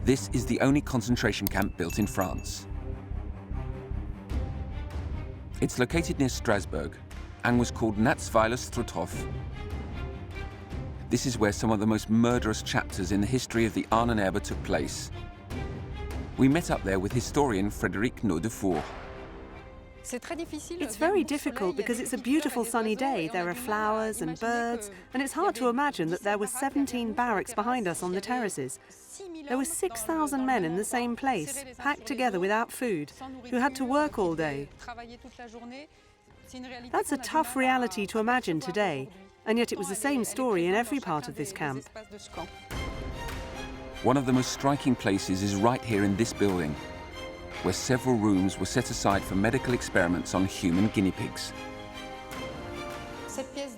This is the only concentration camp built in France. It's located near Strasbourg and was called Natsweiler-Struthof. This is where some of the most murderous chapters in the history of the Ahnenerbe took place. We met up there with historian Frédéric Naudefour. It's very difficult because it's a beautiful sunny day. There are flowers and birds, and it's hard to imagine that there were 17 barracks behind us on the terraces. There were 6,000 men in the same place, packed together without food, who had to work all day. That's a tough reality to imagine today, and yet it was the same story in every part of this camp. One of the most striking places is right here in this building, where several rooms were set aside for medical experiments on human guinea pigs.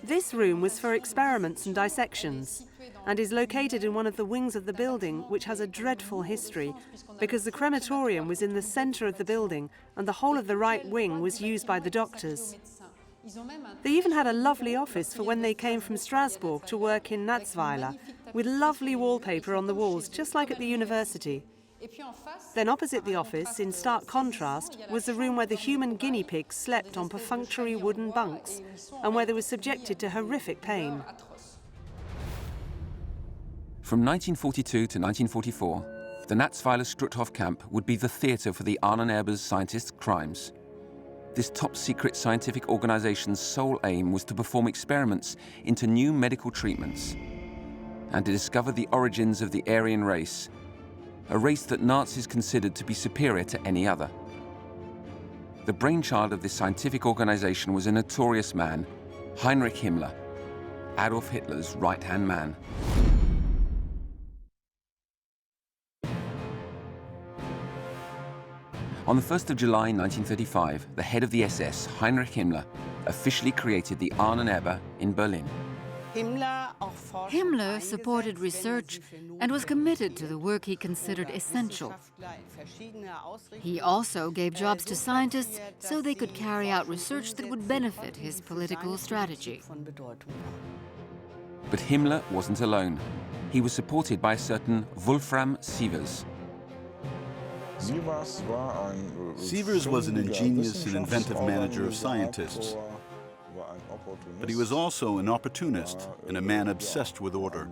This room was for experiments and dissections, and is located in one of the wings of the building, which has a dreadful history, because the crematorium was in the center of the building, and the whole of the right wing was used by the doctors. They even had a lovely office for when they came from Strasbourg to work in Natsweiler, with lovely wallpaper on the walls, just like at the university. Then opposite the office, in stark contrast, was the room where the human guinea pigs slept on perfunctory wooden bunks, and where they were subjected to horrific pain. From 1942 to 1944, the Natsweiler-Struthof camp would be the theatre for the Ahnenerbe's scientists' crimes. This top-secret scientific organization's sole aim was to perform experiments into new medical treatments and to discover the origins of the Aryan race, a race that Nazis considered to be superior to any other. The brainchild of this scientific organization was a notorious man, Heinrich Himmler, Adolf Hitler's right-hand man. On the 1st of July 1935, the head of the SS, Heinrich Himmler, officially created the Ahnenerbe in Berlin. Himmler supported research and was committed to the work he considered essential. He also gave jobs to scientists so they could carry out research that would benefit his political strategy. But Himmler wasn't alone. He was supported by a certain Wolfram Sievers. Sievers was an ingenious and inventive manager of scientists, but he was also an opportunist and a man obsessed with order.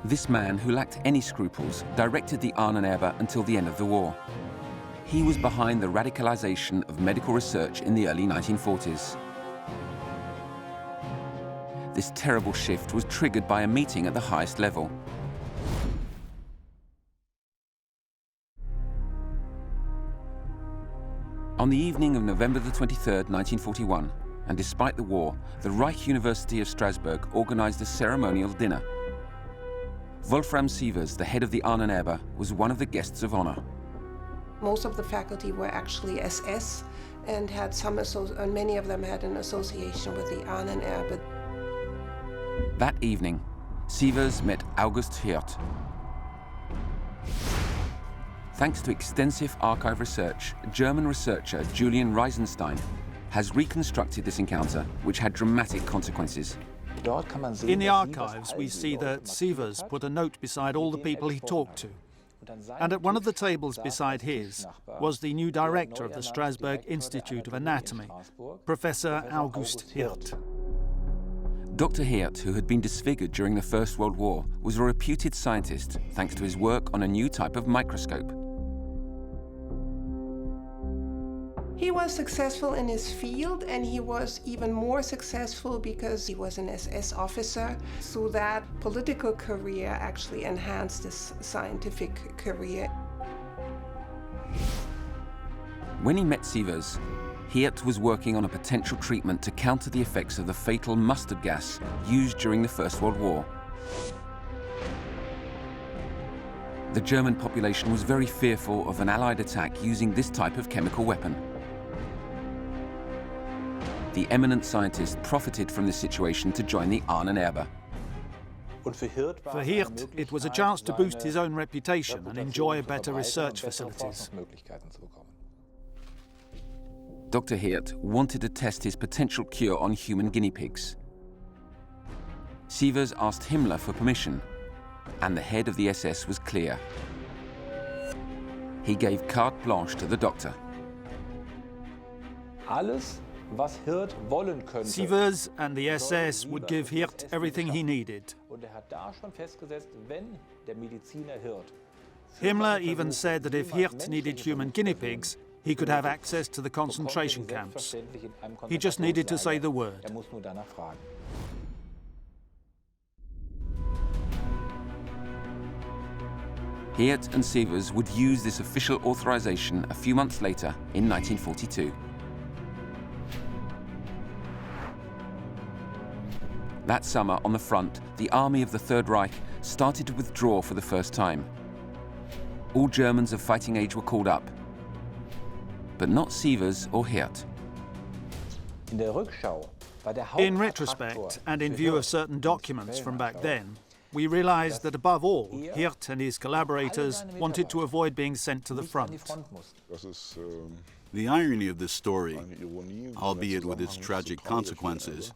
This man, who lacked any scruples, directed the Ahnenerbe until the end of the war. He was behind the radicalization of medical research in the early 1940s. This terrible shift was triggered by a meeting at the highest level. On the evening of November the 23rd, 1941, and despite the war, the Reich University of Strasbourg organized a ceremonial dinner. Wolfram Sievers, the head of the Ahnenerbe, was one of the guests of honor. Most of the faculty were actually SS and had and many of them had an association with the Ahnenerbe. That evening, Sievers met August Hirt. Thanks to extensive archive research, German researcher Julian Reisenstein has reconstructed this encounter, which had dramatic consequences. In the archives, we see that Sievers put a note beside all the people he talked to. And at one of the tables beside his was the new director of the Strasbourg Institute of Anatomy, Professor August Hirt. Dr. Hirt, who had been disfigured during the First World War, was a reputed scientist thanks to his work on a new type of microscope. He was successful in his field, and he was even more successful because he was an SS officer. So that political career actually enhanced his scientific career. When he met Sievers, Hirt was working on a potential treatment to counter the effects of the fatal mustard gas used during the First World War. The German population was very fearful of an Allied attack using this type of chemical weapon. The eminent scientist profited from this situation to join the Ahnenerbe. For Hirt, it was a chance to boost his own reputation and enjoy better research facilities. Dr. Hirt wanted to test his potential cure on human guinea pigs. Sievers asked Himmler for permission, and the head of the SS was clear. He gave carte blanche to the doctor. Sievers and the SS would give Hirt everything he needed. Himmler even said that if Hirt needed human guinea pigs, he could have access to the concentration camps. He just needed to say the word. Hirt and Sievers would use this official authorization a few months later in 1942. That summer, on the front, the army of the Third Reich started to withdraw for the first time. All Germans of fighting age were called up, but not Sievers or Hirt. In retrospect, and in view of certain documents from back then, we realized that above all, Hirt and his collaborators wanted to avoid being sent to the front. The irony of this story, albeit with its tragic consequences,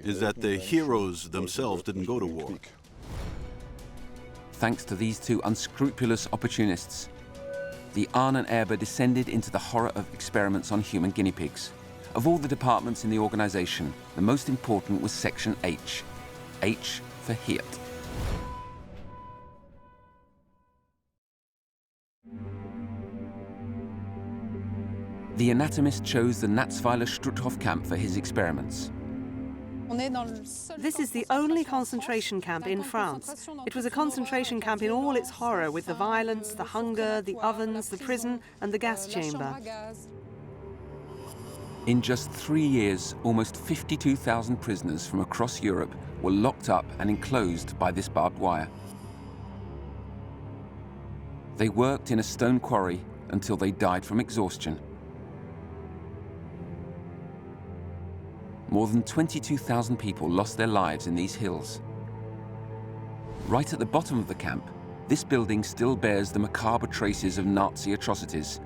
is that the heroes themselves didn't go to war. Thanks to these two unscrupulous opportunists, the Ahnenerbe descended into the horror of experiments on human guinea pigs. Of all the departments in the organization, the most important was Section H. H for Hirt. The anatomist chose the Natsweiler-Struthof camp for his experiments. This is the only concentration camp in France. It was a concentration camp in all its horror, with the violence, the hunger, the ovens, the prison, and the gas chamber. In just 3 years, almost 52,000 prisoners from across Europe were locked up and enclosed by this barbed wire. They worked in a stone quarry until they died from exhaustion. More than 22,000 people lost their lives in these hills. Right at the bottom of the camp, this building still bears the macabre traces of Nazi atrocities,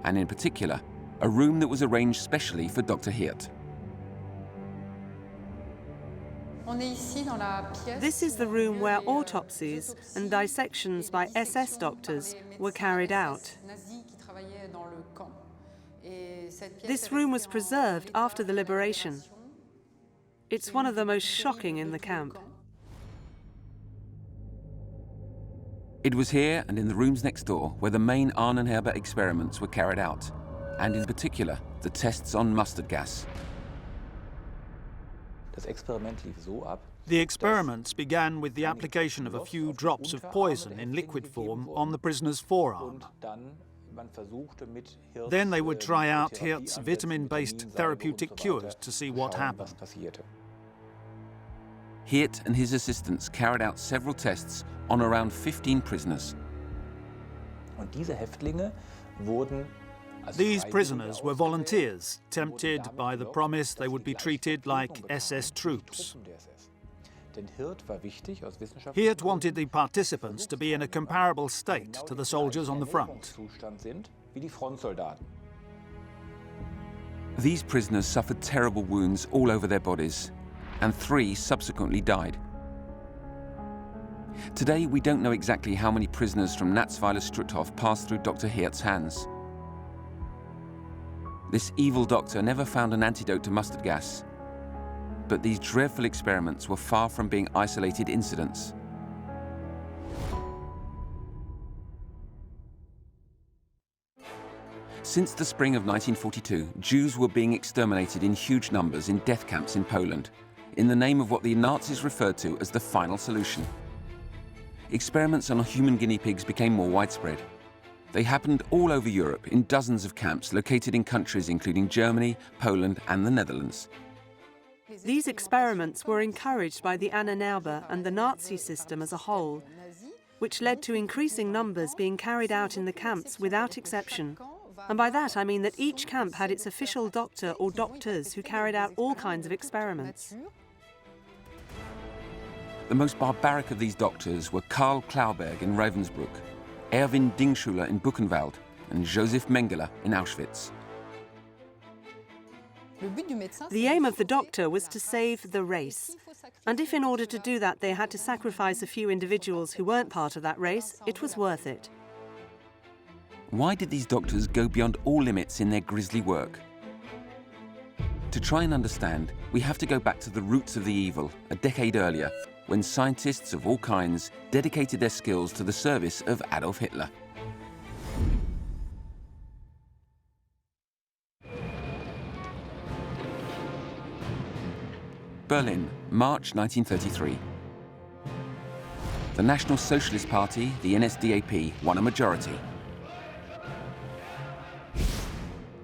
and in particular, a room that was arranged specially for Dr. Hirt. This is the room where autopsies and dissections by SS doctors were carried out. This room was preserved after the liberation. It's one of the most shocking in the camp. It was here and in the rooms next door where the main Ahnenerbe experiments were carried out, and in particular, the tests on mustard gas. The experiments began with the application of a few drops of poison in liquid form on the prisoner's forearm. Then they would try out Hirt's vitamin-based therapeutic cures to see what happened. Hirt and his assistants carried out several tests on around 15 prisoners. These prisoners were volunteers, tempted by the promise they would be treated like SS troops. Hirt wanted the participants to be in a comparable state to the soldiers on the front. These prisoners suffered terrible wounds all over their bodies, and 3 subsequently died. Today, we don't know exactly how many prisoners from Natsweiler-Struthof passed through Dr. Hirt's hands. This evil doctor never found an antidote to mustard gas, but these dreadful experiments were far from being isolated incidents. Since the spring of 1942, Jews were being exterminated in huge numbers in death camps in Poland, in the name of what the Nazis referred to as the final solution. Experiments on human guinea pigs became more widespread. They happened all over Europe in dozens of camps located in countries including Germany, Poland, and the Netherlands. These experiments were encouraged by the Ahnenerbe and the Nazi system as a whole, which led to increasing numbers being carried out in the camps without exception. And by that I mean that each camp had its official doctor or doctors who carried out all kinds of experiments. The most barbaric of these doctors were Karl Klauberg in Ravensbrück, Erwin Dingschuler in Buchenwald, and Josef Mengele in Auschwitz. The aim of the doctor was to save the race. And if in order to do that they had to sacrifice a few individuals who weren't part of that race, it was worth it. Why did these doctors go beyond all limits in their grisly work? To try and understand, we have to go back to the roots of the evil, a decade earlier, when scientists of all kinds dedicated their skills to the service of Adolf Hitler. Berlin, March 1933. The National Socialist Party, the NSDAP, won a majority.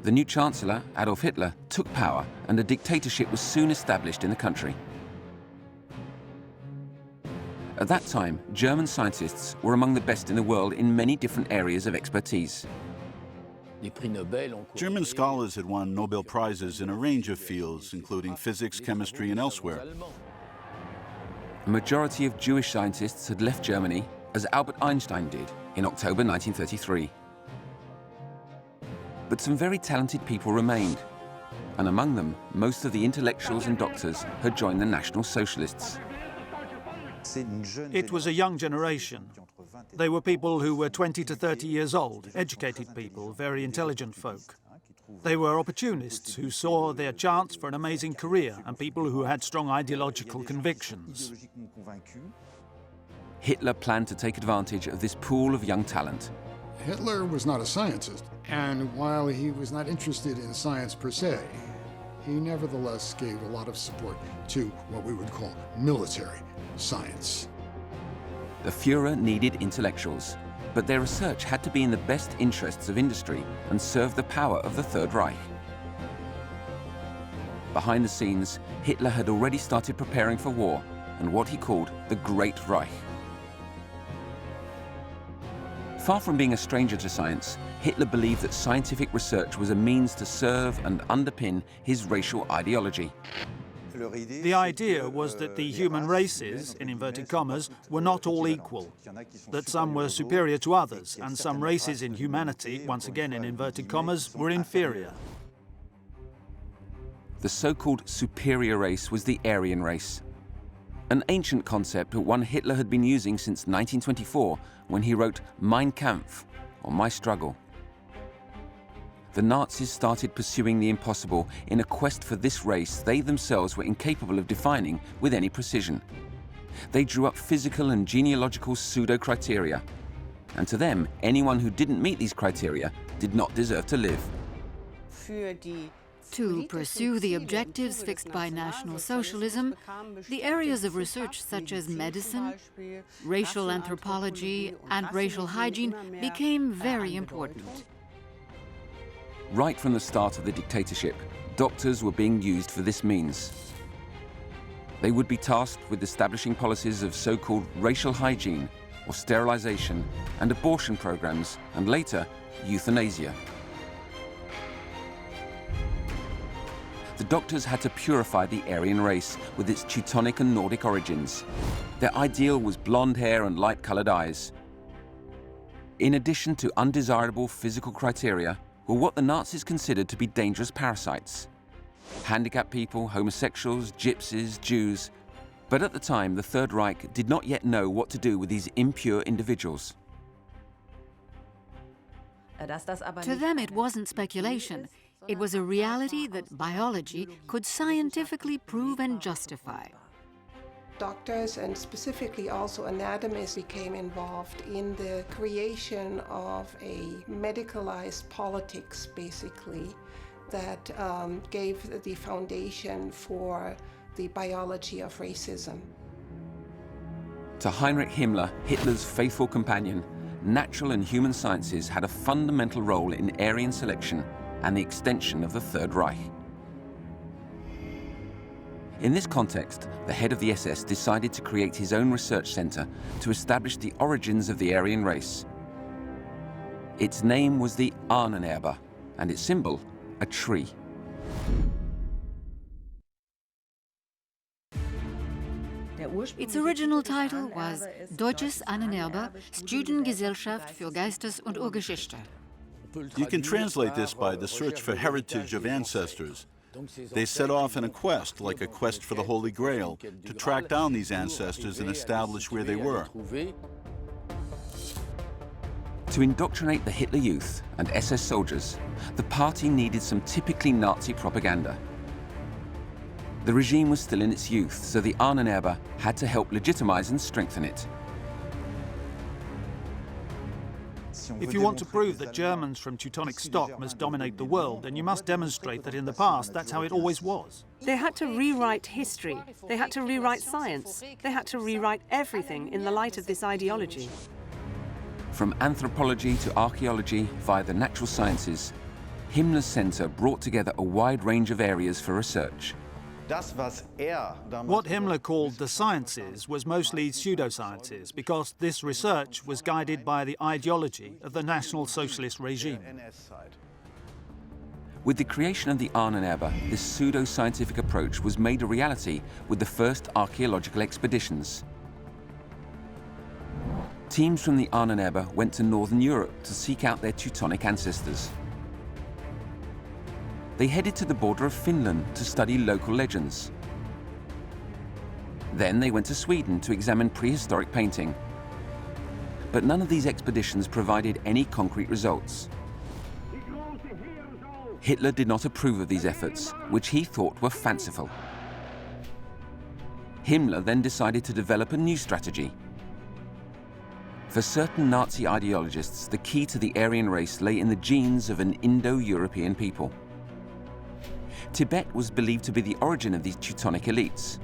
The new Chancellor, Adolf Hitler, took power and a dictatorship was soon established in the country. At that time, German scientists were among the best in the world in many different areas of expertise. German scholars had won Nobel Prizes in a range of fields, including physics, chemistry, and elsewhere. A majority of Jewish scientists had left Germany, as Albert Einstein did in October 1933. But some very talented people remained, and among them, most of the intellectuals and doctors had joined the National Socialists. It was a young generation. They were people who were 20 to 30 years old, educated people, very intelligent folk. They were opportunists who saw their chance for an amazing career and people who had strong ideological convictions. Hitler planned to take advantage of this pool of young talent. Hitler was not a scientist, and while he was not interested in science per se, he nevertheless gave a lot of support to what we would call military science. The Führer needed intellectuals, but their research had to be in the best interests of industry and serve the power of the Third Reich. Behind the scenes, Hitler had already started preparing for war and what he called the Great Reich. Far from being a stranger to science, Hitler believed that scientific research was a means to serve and underpin his racial ideology. The idea was that the human races, in inverted commas, were not all equal, that some were superior to others, and some races in humanity, once again in inverted commas, were inferior. The so-called superior race was the Aryan race, an ancient concept, but one Hitler had been using since 1924 when he wrote Mein Kampf, or My Struggle. The Nazis started pursuing the impossible in a quest for this race they themselves were incapable of defining with any precision. They drew up physical and genealogical pseudo-criteria, and to them, anyone who didn't meet these criteria did not deserve to live. To pursue the objectives fixed by National Socialism, the areas of research such as medicine, racial anthropology, and racial hygiene became very important. Right from the start of the dictatorship, doctors were being used for this means. They would be tasked with establishing policies of so-called racial hygiene, or sterilization, and abortion programs, and later, euthanasia. The doctors had to purify the Aryan race with its Teutonic and Nordic origins. Their ideal was blonde hair and light-colored eyes. In addition to undesirable physical criteria, were what the Nazis considered to be dangerous parasites. Handicapped people, homosexuals, gypsies, Jews. But at the time, the Third Reich did not yet know what to do with these impure individuals. To them, it wasn't speculation. It was a reality that biology could scientifically prove and justify. Doctors, and specifically also anatomists, became involved in the creation of a medicalized politics, basically, that gave the foundation for the biology of racism. To Heinrich Himmler, Hitler's faithful companion, natural and human sciences had a fundamental role in Aryan selection and the extension of the Third Reich. In this context, the head of the SS decided to create his own research center to establish the origins of the Aryan race. Its name was the Ahnenerbe, and its symbol, a tree. Its original title was Deutsches Ahnenerbe, Studiengesellschaft für Geistes- und Urgeschichte. You can translate this by the search for heritage of ancestors, They set off in a quest, like a quest for the Holy Grail, to track down these ancestors and establish where they were. To indoctrinate the Hitler Youth and SS soldiers, the party needed some typically Nazi propaganda. The regime was still in its youth, so the Ahnenerbe had to help legitimize and strengthen it. If you want to prove that Germans from Teutonic stock must dominate the world, then you must demonstrate that in the past that's how it always was. They had to rewrite history, they had to rewrite science, they had to rewrite everything in the light of this ideology. From anthropology to archaeology via the natural sciences, Himmler's center brought together a wide range of areas for research. What Himmler called the sciences was mostly pseudo-sciences, because this research was guided by the ideology of the National Socialist regime. With the creation of the Ahnenerbe, this pseudo-scientific approach was made a reality with the first archaeological expeditions. Teams from the Ahnenerbe went to Northern Europe to seek out their Teutonic ancestors. They headed to the border of Finland to study local legends. Then they went to Sweden to examine prehistoric painting. But none of these expeditions provided any concrete results. Hitler did not approve of these efforts, which he thought were fanciful. Himmler then decided to develop a new strategy. For certain Nazi ideologists, the key to the Aryan race lay in the genes of an Indo-European people. Tibet was believed to be the origin of these Teutonic elites.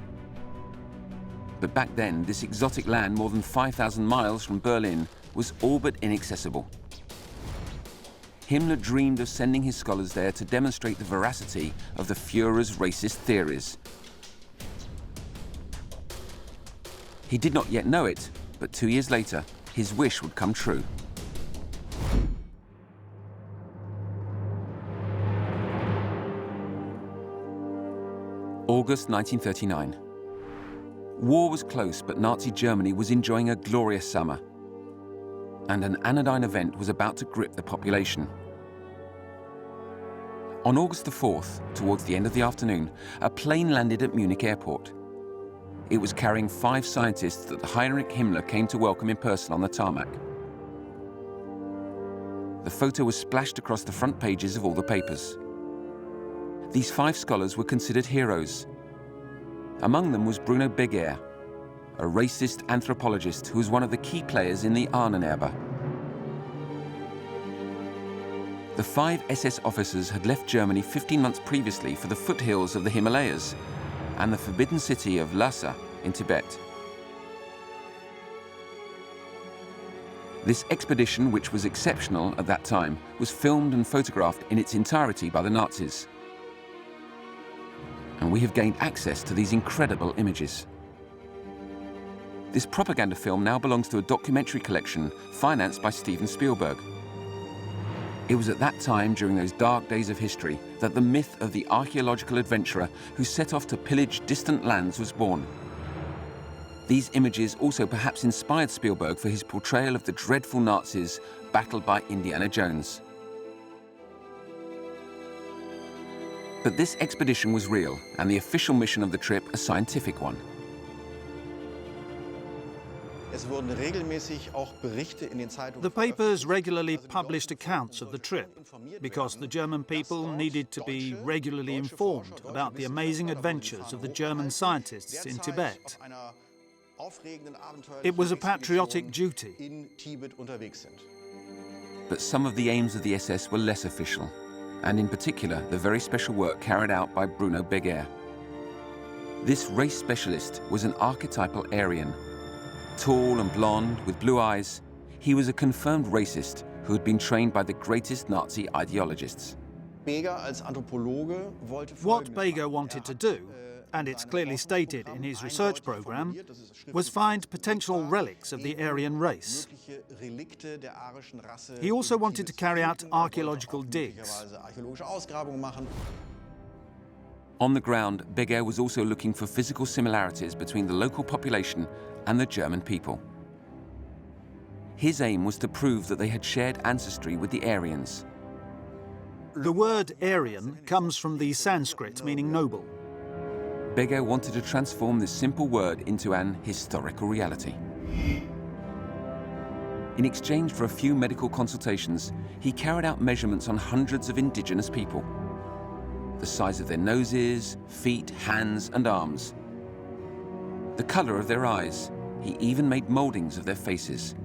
But back then, this exotic land more than 5,000 miles from Berlin was all but inaccessible. Himmler dreamed of sending his scholars there to demonstrate the veracity of the Führer's racist theories. He did not yet know it, but 2 years later, his wish would come true. August 1939. War was close, but Nazi Germany was enjoying a glorious summer. And an anodyne event was about to grip the population. On August the 4th, towards the end of the afternoon, a plane landed at Munich airport. It was carrying 5 scientists that Heinrich Himmler came to welcome in person on the tarmac. The photo was splashed across the front pages of all the papers. These 5 scholars were considered heroes. Among them was Bruno Beguer, a racist anthropologist who was one of the key players in the Ahnenerbe. The 5 SS officers had left Germany 15 months previously for the foothills of the Himalayas and the forbidden city of Lhasa in Tibet. This expedition, which was exceptional at that time, was filmed and photographed in its entirety by the Nazis. And we have gained access to these incredible images. This propaganda film now belongs to a documentary collection financed by Steven Spielberg. It was at that time, during those dark days of history, that the myth of the archaeological adventurer who set off to pillage distant lands was born. These images also perhaps inspired Spielberg for his portrayal of the dreadful Nazis battled by Indiana Jones. But this expedition was real, and the official mission of the trip a scientific one. The papers regularly published accounts of the trip, because the German people needed to be regularly informed about the amazing adventures of the German scientists in Tibet. It was a patriotic duty. But some of the aims of the SS were less official, and in particular the very special work carried out by Bruno Beguer. This race specialist was an archetypal Aryan. Tall and blonde, with blue eyes, he was a confirmed racist who had been trained by the greatest Nazi ideologists. What Beguer wanted to do, and it's clearly stated in his research program, was find potential relics of the Aryan race. He also wanted to carry out archaeological digs. On the ground, Beguer was also looking for physical similarities between the local population and the German people. His aim was to prove that they had shared ancestry with the Aryans. The word Aryan comes from the Sanskrit meaning noble. Beger wanted to transform this simple word into an historical reality. In exchange for a few medical consultations, he carried out measurements on hundreds of indigenous people. The size of their noses, feet, hands, and arms. The color of their eyes. He even made moldings of their faces.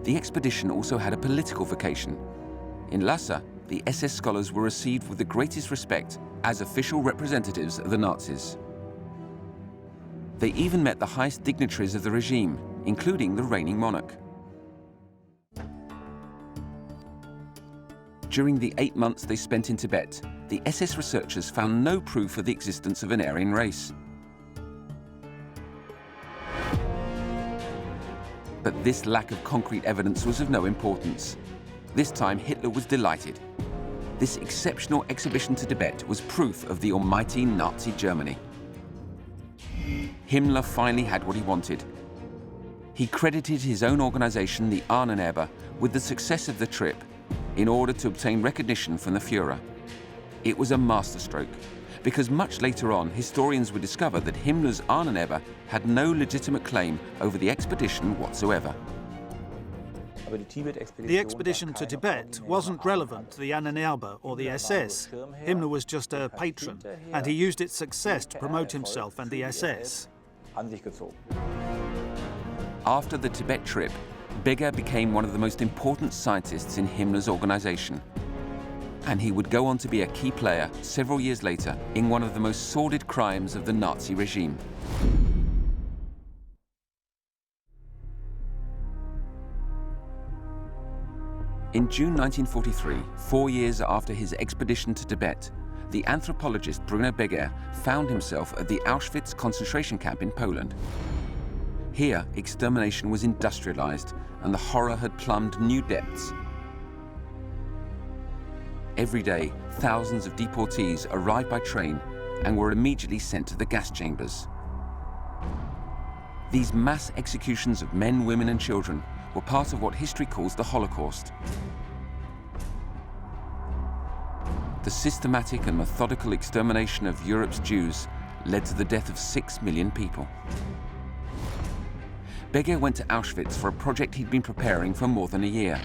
The expedition also had a political vocation. In Lhasa, the SS scholars were received with the greatest respect as official representatives of the Nazis. They even met the highest dignitaries of the regime, including the reigning monarch. During the 8 months they spent in Tibet, the SS researchers found no proof of the existence of an Aryan race. But this lack of concrete evidence was of no importance. This time Hitler was delighted. This exceptional exhibition to Tibet was proof of the almighty Nazi Germany. Himmler finally had what he wanted. He credited his own organization, the Ahnenerbe, with the success of the trip in order to obtain recognition from the Führer. It was a masterstroke, because much later on, historians would discover that Himmler's Ahnenerbe had no legitimate claim over the expedition whatsoever. The expedition to Tibet wasn't relevant to the Ahnenerbe or the SS. Himmler was just a patron, and he used its success to promote himself and the SS. After the Tibet trip, Beger became one of the most important scientists in Himmler's organization. And he would go on to be a key player several years later in one of the most sordid crimes of the Nazi regime. In June 1943, 4 years after his expedition to Tibet, the anthropologist Bruno Beger found himself at the Auschwitz concentration camp in Poland. Here, extermination was industrialized, and the horror had plumbed new depths. Every day, thousands of deportees arrived by train and were immediately sent to the gas chambers. These mass executions of men, women, and children were part of what history calls the Holocaust. The systematic and methodical extermination of Europe's Jews led to the death of 6 million people. Beger went to Auschwitz for a project he'd been preparing for more than a year,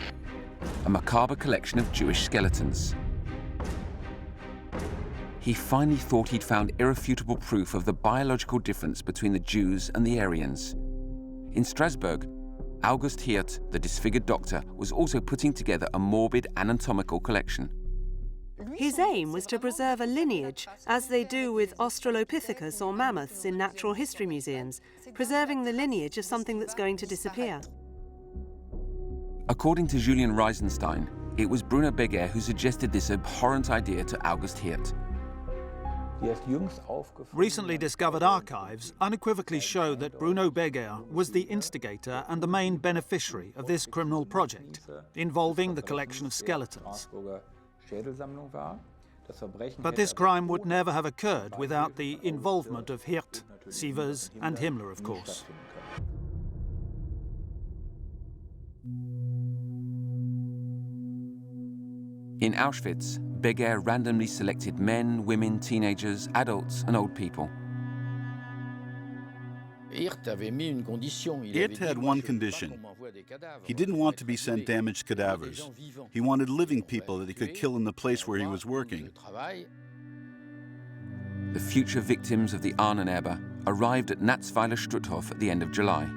a macabre collection of Jewish skeletons. He finally thought he'd found irrefutable proof of the biological difference between the Jews and the Aryans. In Strasbourg, August Hirt, the disfigured doctor, was also putting together a morbid anatomical collection. His aim was to preserve a lineage, as they do with Australopithecus or mammoths in natural history museums, preserving the lineage of something that's going to disappear. According to Julian Reisenstein, it was Bruno Beger who suggested this abhorrent idea to August Hirt. Recently discovered archives unequivocally show that Bruno Beger was the instigator and the main beneficiary of this criminal project, involving the collection of skeletons. But this crime would never have occurred without the involvement of Hirt, Sievers, and Himmler, of course. In Auschwitz, Beger randomly selected men, women, teenagers, adults, and old people. Hirt had one condition. He didn't want to be sent damaged cadavers. He wanted living people that he could kill in the place where he was working. The future victims of the Ahnenerbe arrived at Natsweiler-Struthof at the end of July.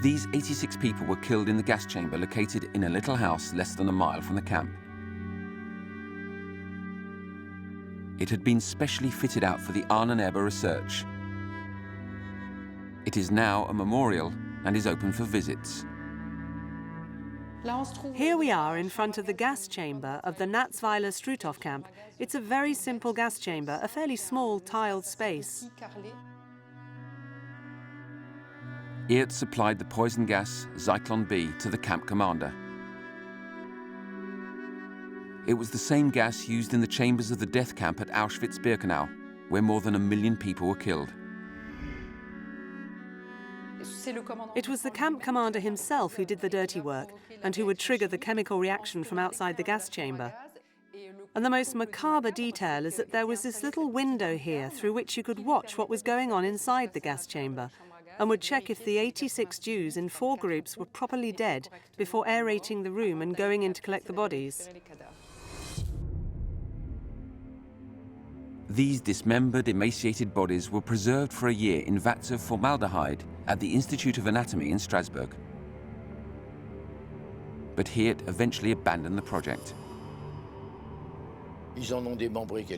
These 86 people were killed in the gas chamber located in a little house less than a mile from the camp. It had been specially fitted out for the Ahnenerbe research. It is now a memorial and is open for visits. Here we are in front of the gas chamber of the Natsweiler-Struthof camp. It's a very simple gas chamber, a fairly small tiled space. Hirt supplied the poison gas, Zyklon B, to the camp commander. It was the same gas used in the chambers of the death camp at Auschwitz-Birkenau, where more than 1 million people were killed. It was the camp commander himself who did the dirty work and who would trigger the chemical reaction from outside the gas chamber. And the most macabre detail is that there was this little window here through which you could watch what was going on inside the gas chamber and would check if the 86 Jews in 4 groups were properly dead before aerating the room and going in to collect the bodies. These dismembered, emaciated bodies were preserved for a year in vats of formaldehyde at the Institute of Anatomy in Strasbourg. But Hirt eventually abandoned the project.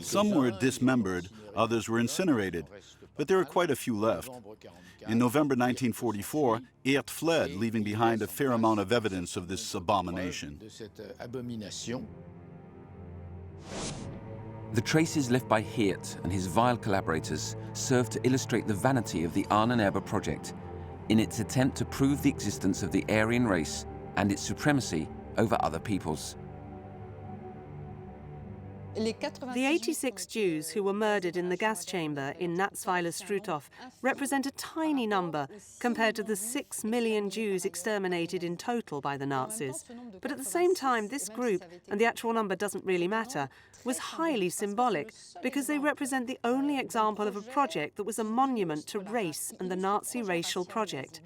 Some were dismembered, others were incinerated, but there are quite a few left. In November 1944, Hirt fled, leaving behind a fair amount of evidence of this abomination. The traces left by Hirt and his vile collaborators serve to illustrate the vanity of the Ahnenerbe project in its attempt to prove the existence of the Aryan race and its supremacy over other peoples. The 86 Jews who were murdered in the gas chamber in Natsweiler-Struthof represent a tiny number compared to the 6 million Jews exterminated in total by the Nazis. But at the same time, this group, and the actual number doesn't really matter, was highly symbolic because they represent the only example of a project that was a monument to race and the Nazi racial project.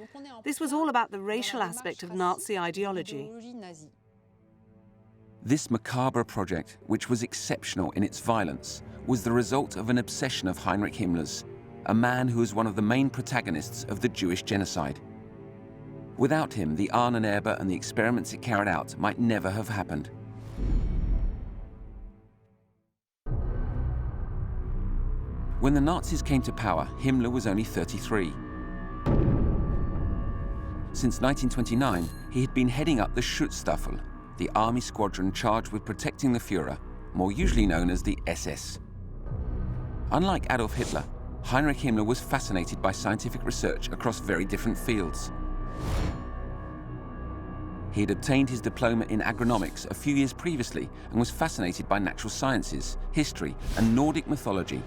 This was all about the racial aspect of Nazi ideology. This macabre project, which was exceptional in its violence, was the result of an obsession of Heinrich Himmler's, a man who was one of the main protagonists of the Jewish genocide. Without him, the Ahnenerbe and the experiments it carried out might never have happened. When the Nazis came to power, Himmler was only 33. Since 1929, he had been heading up the Schutzstaffel, the army squadron charged with protecting the Führer, more usually known as the SS. Unlike Adolf Hitler, Heinrich Himmler was fascinated by scientific research across very different fields. He had obtained his diploma in agronomics a few years previously and was fascinated by natural sciences, history, and Nordic mythology,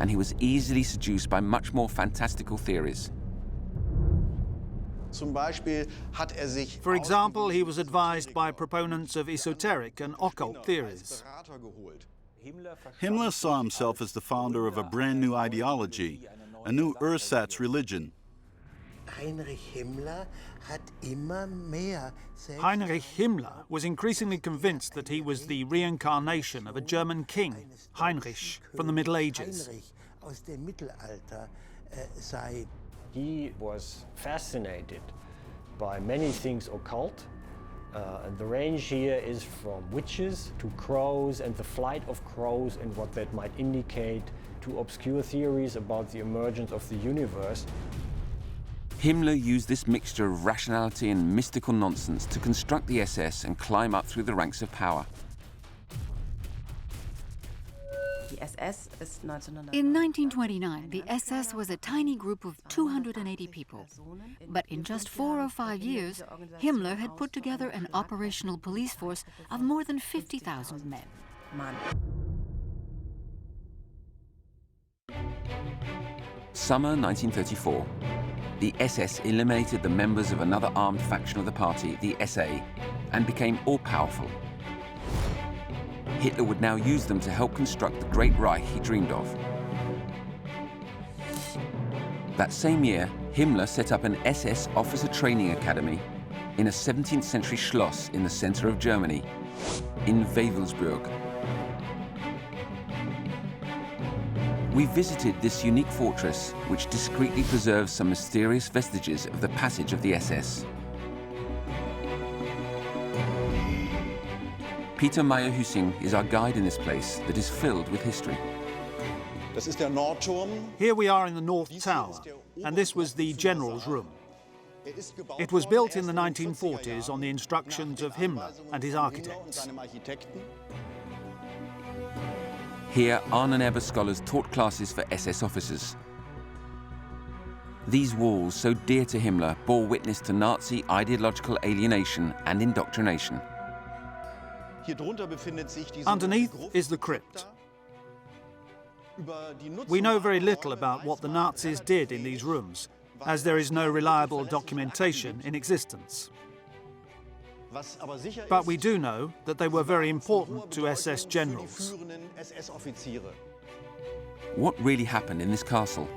and he was easily seduced by much more fantastical theories. For example, he was advised by proponents of esoteric and occult theories. Himmler saw himself as the founder of a brand new ideology, a new ersatz religion. Heinrich Himmler was increasingly convinced that he was the reincarnation of a German king, Heinrich, from the Middle Ages. He was fascinated by many things occult, and the range here is from witches to crows and the flight of crows and what that might indicate, to obscure theories about the emergence of the universe. Himmler used this mixture of rationality and mystical nonsense to construct the SS and climb up through the ranks of power. In 1929, the SS was a tiny group of 280 people. But in just 4 or 5 years, Himmler had put together an operational police force of more than 50,000 men. Summer 1934. The SS eliminated the members of another armed faction of the party, the SA, and became all-powerful. Hitler would now use them to help construct the Great Reich he dreamed of. That same year, Himmler set up an SS officer training academy in a 17th century Schloss in the center of Germany, in Wewelsburg. We visited this unique fortress, which discreetly preserves some mysterious vestiges of the passage of the SS. Peter Meyer-Hüssing is our guide in this place that is filled with history. Here we are in the North Tower, and this was the General's Room. It was built in the 1940s on the instructions of Himmler and his architects. Here, Ahnenerbe scholars taught classes for SS officers. These walls, so dear to Himmler, bore witness to Nazi ideological alienation and indoctrination. Underneath is the crypt. We know very little about what the Nazis did in these rooms, as there is no reliable documentation in existence. But we do know that they were very important to SS generals. What really happened in this castle?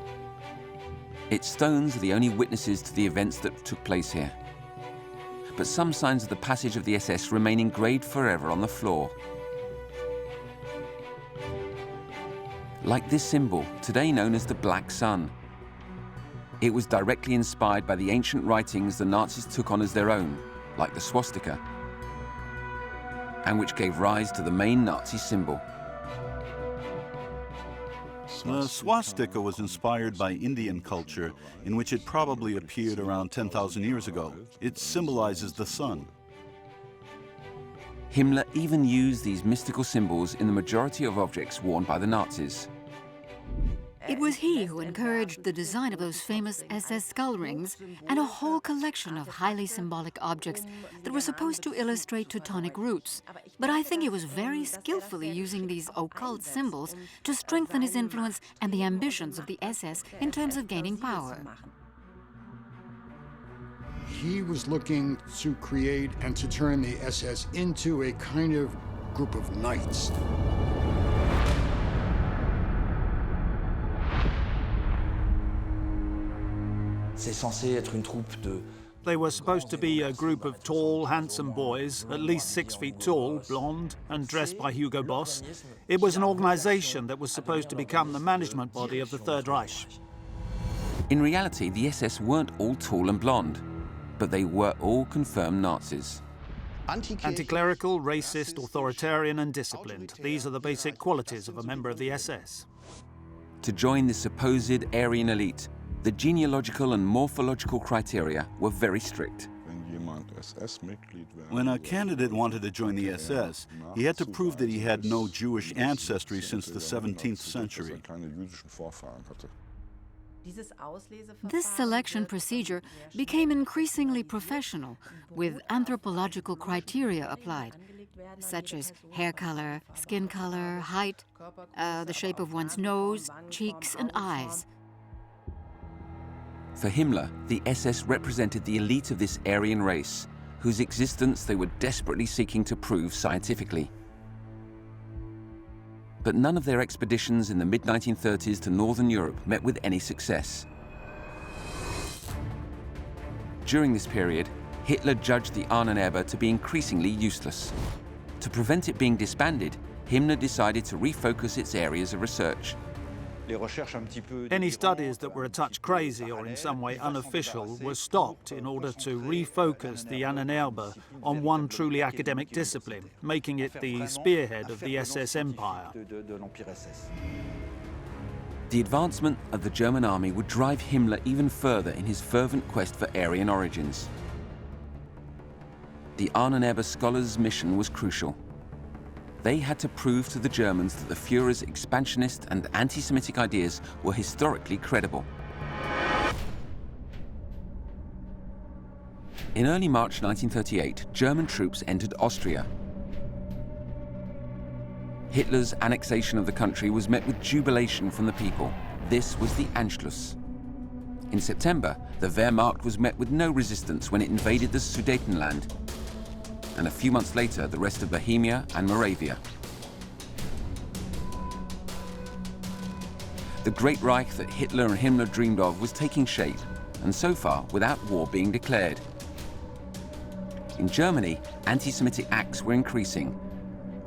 Its stones are the only witnesses to the events that took place here. But some signs of the passage of the SS remain engraved forever on the floor. Like this symbol, today known as the Black Sun. It was directly inspired by the ancient writings the Nazis took on as their own, like the swastika, and which gave rise to the main Nazi symbol. The swastika was inspired by Indian culture, in which it probably appeared around 10,000 years ago. It symbolizes the sun. Himmler even used these mystical symbols in the majority of objects worn by the Nazis. It was he who encouraged the design of those famous SS skull rings and a whole collection of highly symbolic objects that were supposed to illustrate Teutonic roots. But I think he was very skillfully using these occult symbols to strengthen his influence and the ambitions of the SS in terms of gaining power. He was looking to create and to turn the SS into a kind of group of knights. They were supposed to be a group of tall, handsome boys, at least 6 feet tall, blonde, and dressed by Hugo Boss. It was an organization that was supposed to become the management body of the Third Reich. In reality, the SS weren't all tall and blonde, but they were all confirmed Nazis. Anti-clerical, racist, authoritarian, and disciplined. These are the basic qualities of a member of the SS. To join the supposed Aryan elite, the genealogical and morphological criteria were very strict. When a candidate wanted to join the SS, he had to prove that he had no Jewish ancestry since the 17th century. This selection procedure became increasingly professional, with anthropological criteria applied, such as hair color, skin color, height, the shape of one's nose, cheeks, and eyes. For Himmler, the SS represented the elite of this Aryan race, whose existence they were desperately seeking to prove scientifically. But none of their expeditions in the mid-1930s to Northern Europe met with any success. During this period, Hitler judged the Ahnenerbe to be increasingly useless. To prevent it being disbanded, Himmler decided to refocus its areas of research. Any studies that were a touch crazy or in some way unofficial were stopped in order to refocus the Ahnenerbe on one truly academic discipline, making it the spearhead of the SS empire. The advancement of the German army would drive Himmler even further in his fervent quest for Aryan origins. The Ahnenerbe scholars' mission was crucial. They had to prove to the Germans that the Führer's expansionist and anti-Semitic ideas were historically credible. In early March 1938, German troops entered Austria. Hitler's annexation of the country was met with jubilation from the people. This was the Anschluss. In September, the Wehrmacht was met with no resistance when it invaded the Sudetenland, and a few months later, the rest of Bohemia and Moravia. The Great Reich that Hitler and Himmler dreamed of was taking shape, and so far without war being declared. In Germany, anti-Semitic acts were increasing,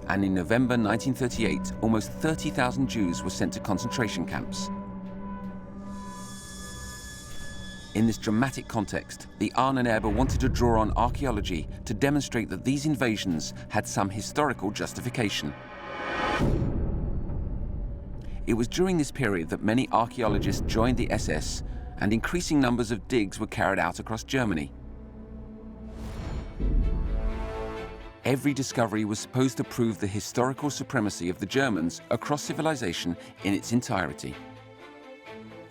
and in November 1938, almost 30,000 Jews were sent to concentration camps. In this dramatic context, the Ahnenerbe wanted to draw on archaeology to demonstrate that these invasions had some historical justification. It was during this period that many archaeologists joined the SS, and increasing numbers of digs were carried out across Germany. Every discovery was supposed to prove the historical supremacy of the Germans across civilization in its entirety.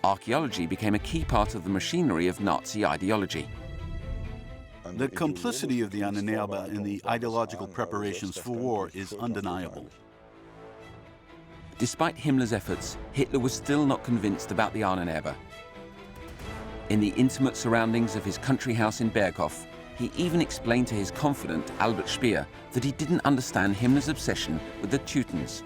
Archaeology became a key part of the machinery of Nazi ideology. The complicity of the Ahnenerbe in the ideological preparations for war is undeniable. Despite Himmler's efforts, Hitler was still not convinced about the Ahnenerbe. In the intimate surroundings of his country house in Berghof, he even explained to his confidant, Albert Speer, that he didn't understand Himmler's obsession with the Teutons.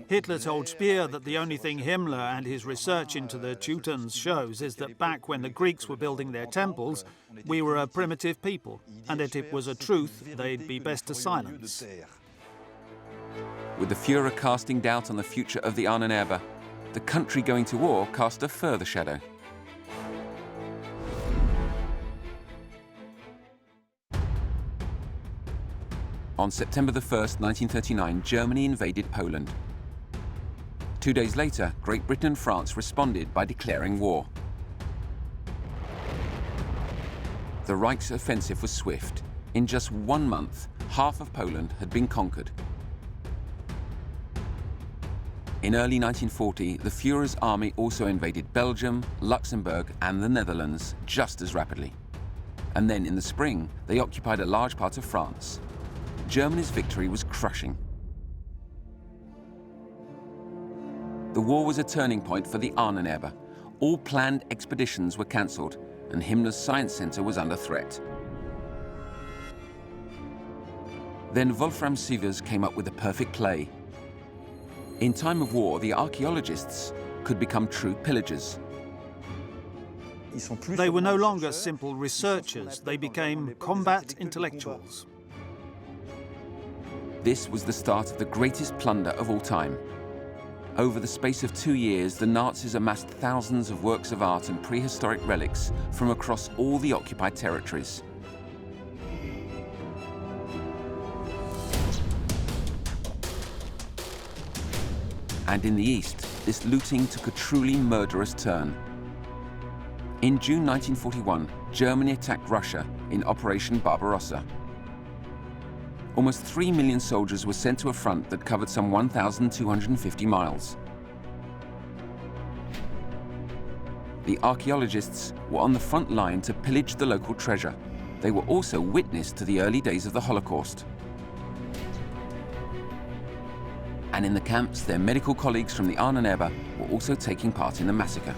Hitler told Speer that the only thing Himmler and his research into the Teutons shows is that back when the Greeks were building their temples, we were a primitive people, and that it was a truth they'd be best to silence. With the Führer casting doubt on the future of the Ahnenerbe, the country going to war cast a further shadow. On September 1st, 1939, Germany invaded Poland. 2 days later, Great Britain and France responded by declaring war. The Reich's offensive was swift. In just 1 month, half of Poland had been conquered. In early 1940, the Führer's army also invaded Belgium, Luxembourg, and the Netherlands just as rapidly. And then in the spring, they occupied a large part of France. Germany's victory was crushing. The war was a turning point for the Ahnenerbe. All planned expeditions were cancelled, and Himmler's science center was under threat. Then Wolfram Sievers came up with the perfect play. In time of war, the archaeologists could become true pillagers. They were no longer simple researchers, they became combat intellectuals. This was the start of the greatest plunder of all time. Over the space of 2 years, the Nazis amassed thousands of works of art and prehistoric relics from across all the occupied territories. And in the east, this looting took a truly murderous turn. In June 1941, Germany attacked Russia in Operation Barbarossa. Almost 3 million soldiers were sent to a front that covered some 1,250 miles. The archaeologists were on the front line to pillage the local treasure. They were also witness to the early days of the Holocaust. And in the camps, their medical colleagues from the Ahnenerbe were also taking part in the massacre.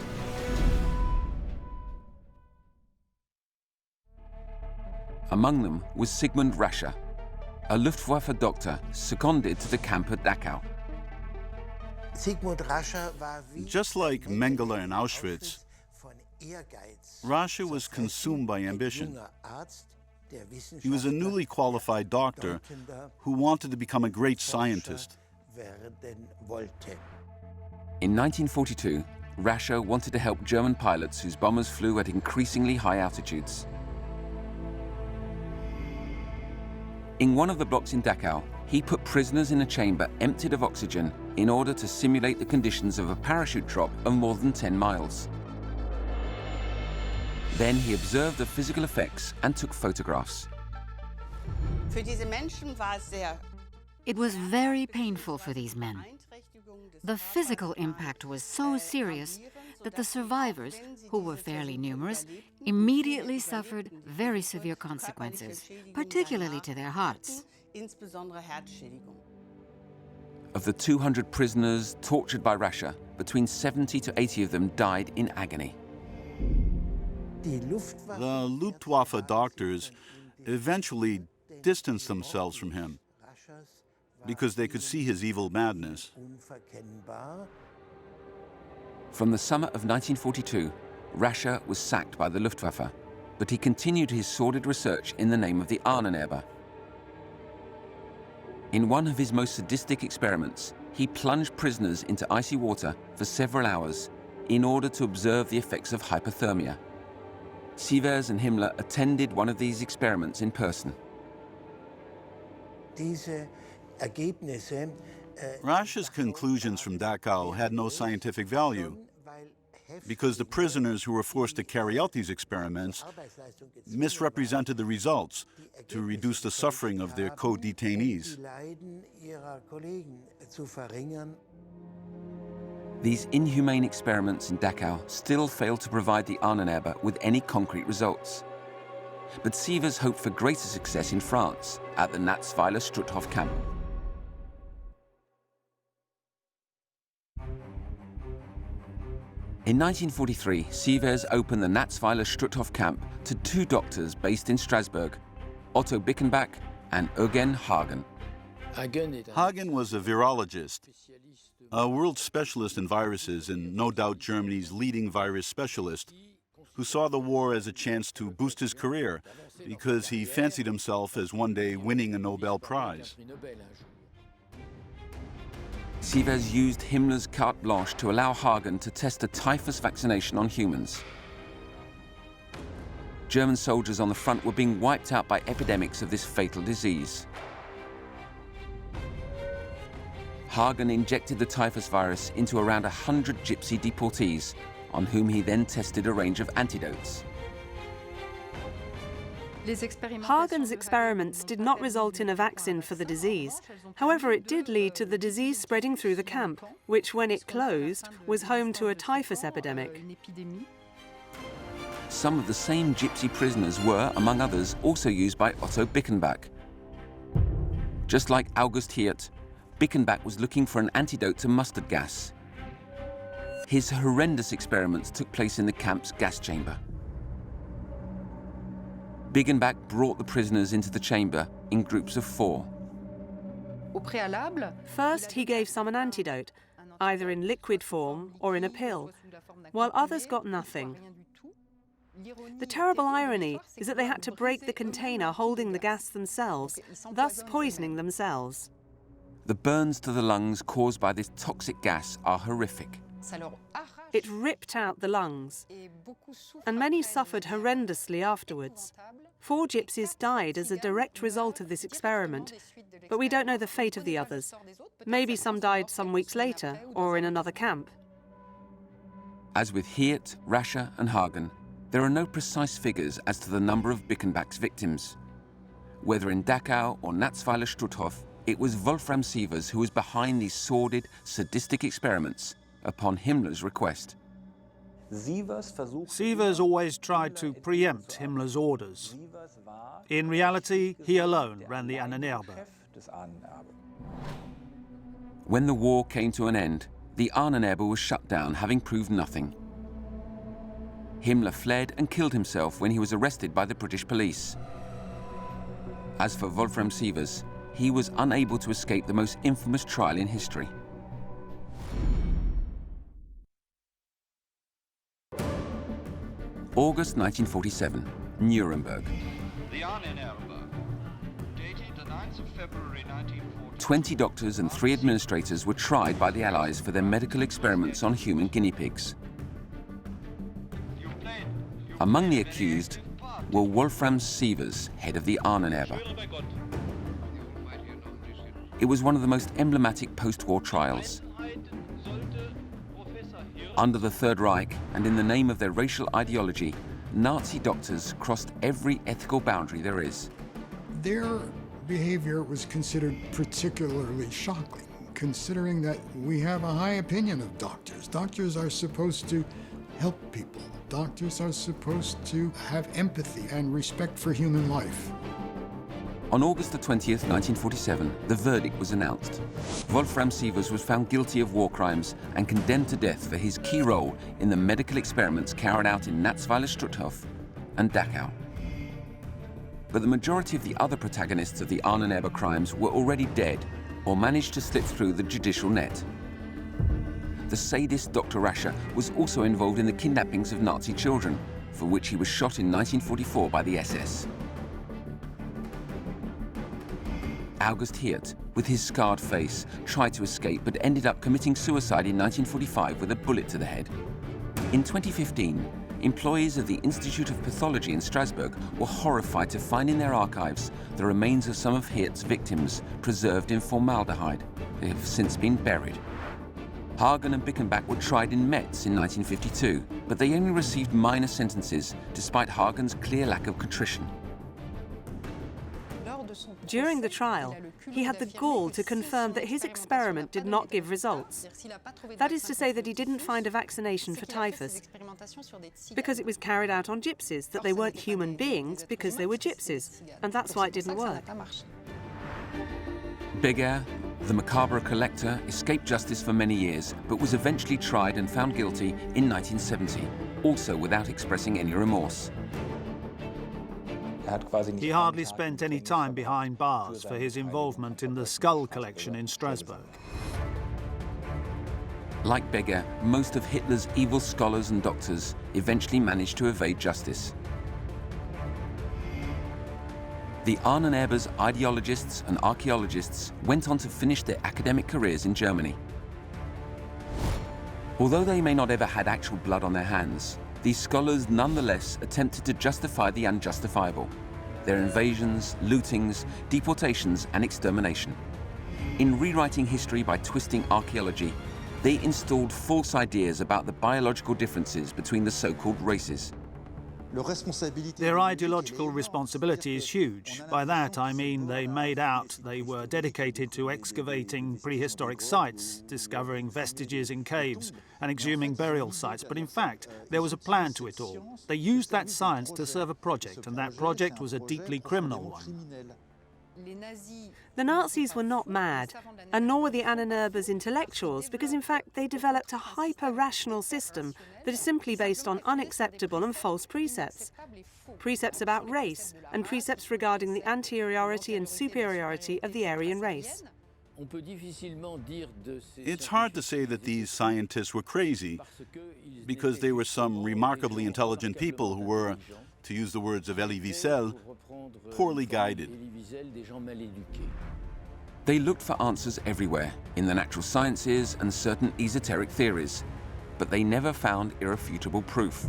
Among them was Sigmund Rascher, a Luftwaffe doctor seconded to the camp at Dachau. Just like Mengele in Auschwitz, Rascher was consumed by ambition. He was a newly qualified doctor who wanted to become a great scientist. In 1942, Rascher wanted to help German pilots whose bombers flew at increasingly high altitudes. In one of the blocks in Dachau, he put prisoners in a chamber emptied of oxygen in order to simulate the conditions of a parachute drop of more than 10 miles. Then he observed the physical effects and took photographs. It was very painful for these men. The physical impact was so serious that the survivors, who were fairly numerous, immediately suffered very severe consequences, particularly to their hearts. Of the 200 prisoners tortured by Rascher, between 70 to 80 of them died in agony. The Luftwaffe doctors eventually distanced themselves from him because they could see his evil madness. From the summer of 1942, Rascher was sacked by the Luftwaffe, but he continued his sordid research in the name of the Ahnenerbe. In one of his most sadistic experiments, he plunged prisoners into icy water for several hours in order to observe the effects of hypothermia. Sievers and Himmler attended one of these experiments in person. Rascher's conclusions from Dachau had no scientific value because the prisoners who were forced to carry out these experiments misrepresented the results to reduce the suffering of their co-detainees. These inhumane experiments in Dachau still failed to provide the Ahnenerbe with any concrete results. But Sievers hoped for greater success in France at the Natsweiler-Struthof camp. In 1943, Sievers opened the Natsweiler-Struthof camp to two doctors based in Strasbourg, Otto Bickenbach and Eugen Hagen. Hagen was a virologist, a world specialist in viruses and no doubt Germany's leading virus specialist, who saw the war as a chance to boost his career because he fancied himself as one day winning a Nobel Prize. Sievers used Himmler's carte blanche to allow Hagen to test a typhus vaccination on humans. German soldiers on the front were being wiped out by epidemics of this fatal disease. Hagen injected the typhus virus into around 100 gypsy deportees, on whom he then tested a range of antidotes. Hagen's experiments did not result in a vaccine for the disease. However, it did lead to the disease spreading through the camp, which, when it closed, was home to a typhus epidemic. Some of the same gypsy prisoners were, among others, also used by Otto Bickenbach. Just like August Hirt, Bickenbach was looking for an antidote to mustard gas. His horrendous experiments took place in the camp's gas chamber. Bickenbach brought the prisoners into the chamber in groups of 4. First, he gave some an antidote, either in liquid form or in a pill, while others got nothing. The terrible irony is that they had to break the container holding the gas themselves, thus poisoning themselves. The burns to the lungs caused by this toxic gas are horrific. It ripped out the lungs, and many suffered horrendously afterwards. 4 gypsies died as a direct result of this experiment, but we don't know the fate of the others. Maybe some died some weeks later, or in another camp. As with Hirt, Rascher and Hagen, there are no precise figures as to the number of Bickenbach's victims. Whether in Dachau or Natsweiler-Struthof, it was Wolfram Sievers who was behind these sordid, sadistic experiments upon Himmler's request. Sievers always tried to preempt Himmler's orders. In reality, he alone ran the Ahnenerbe. When the war came to an end, the Ahnenerbe was shut down, having proved nothing. Himmler fled and killed himself when he was arrested by the British police. As for Wolfram Sievers, he was unable to escape the most infamous trial in history. August 1947, Nuremberg. The Ahnenerbe, dated the 9th of February 1940. 20 doctors and 3 administrators were tried by the Allies for their medical experiments on human guinea pigs. Among the accused were Wolfram Sievers, head of the Ahnenerbe. It was one of the most emblematic post-war trials. Under the Third Reich, and in the name of their racial ideology, Nazi doctors crossed every ethical boundary there is. Their behavior was considered particularly shocking, considering that we have a high opinion of doctors. Doctors are supposed to help people. Doctors are supposed to have empathy and respect for human life. On August the 20th, 1947, the verdict was announced. Wolfram Sievers was found guilty of war crimes and condemned to death for his key role in the medical experiments carried out in Natsweiler-Struthof and Dachau. But the majority of the other protagonists of the Ahnenerbe crimes were already dead or managed to slip through the judicial net. The sadist Dr. Rascher was also involved in the kidnappings of Nazi children, for which he was shot in 1944 by the SS. August Hirt, with his scarred face, tried to escape but ended up committing suicide in 1945 with a bullet to the head. In 2015, employees of the Institute of Pathology in Strasbourg were horrified to find in their archives the remains of some of Hirt's victims preserved in formaldehyde. They have since been buried. Hagen and Bickenbach were tried in Metz in 1952, but they only received minor sentences despite Hagen's clear lack of contrition. During the trial, he had the gall to confirm that his experiment did not give results. That is to say that he didn't find a vaccination for typhus because it was carried out on gypsies, that they weren't human beings because they were gypsies, and that's why it didn't work. Beguer, the macabre collector, escaped justice for many years, but was eventually tried and found guilty in 1970, also without expressing any remorse. He hardly spent any time behind bars for his involvement in the skull collection in Strasbourg. Like Beguer, most of Hitler's evil scholars and doctors eventually managed to evade justice. The Ahnenerbe's ideologists and archaeologists went on to finish their academic careers in Germany. Although they may not ever had actual blood on their hands, these scholars nonetheless attempted to justify the unjustifiable, their invasions, lootings, deportations, and extermination. In rewriting history by twisting archaeology, they installed false ideas about the biological differences between the so-called races. Their ideological responsibility is huge. By that I mean they made out they were dedicated to excavating prehistoric sites, discovering vestiges in caves, and exhuming burial sites. But in fact, there was a plan to it all. They used that science to serve a project, and that project was a deeply criminal one. The Nazis were not mad, and nor were the Ahnenerbe's intellectuals, because in fact they developed a hyper-rational system that is simply based on unacceptable and false precepts. Precepts about race, and precepts regarding the anteriority and superiority of the Aryan race. It's hard to say that these scientists were crazy, because they were some remarkably intelligent people who were, to use the words of Elie Wiesel, poorly guided. They looked for answers everywhere, in the natural sciences and certain esoteric theories, but they never found irrefutable proof.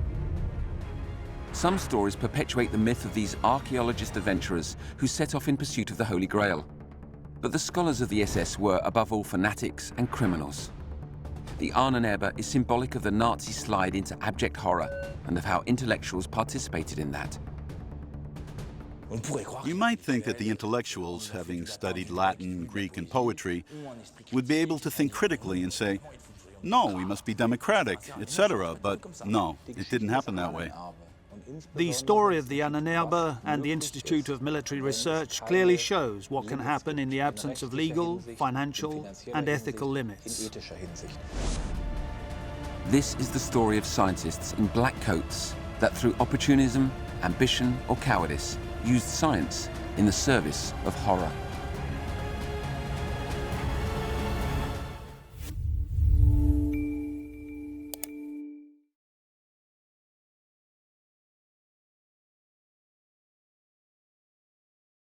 Some stories perpetuate the myth of these archaeologist adventurers who set off in pursuit of the Holy Grail. But the scholars of the SS were, above all, fanatics and criminals. The Ahnenerbe is symbolic of the Nazi slide into abject horror and of how intellectuals participated in that. You might think that the intellectuals, having studied Latin, Greek, and poetry, would be able to think critically and say, no, we must be democratic, etc. But no, it didn't happen that way. The story of the Ahnenerbe and the Institute of Military Research clearly shows what can happen in the absence of legal, financial, and ethical limits. This is the story of scientists in black coats that through opportunism, ambition, or cowardice used science in the service of horror.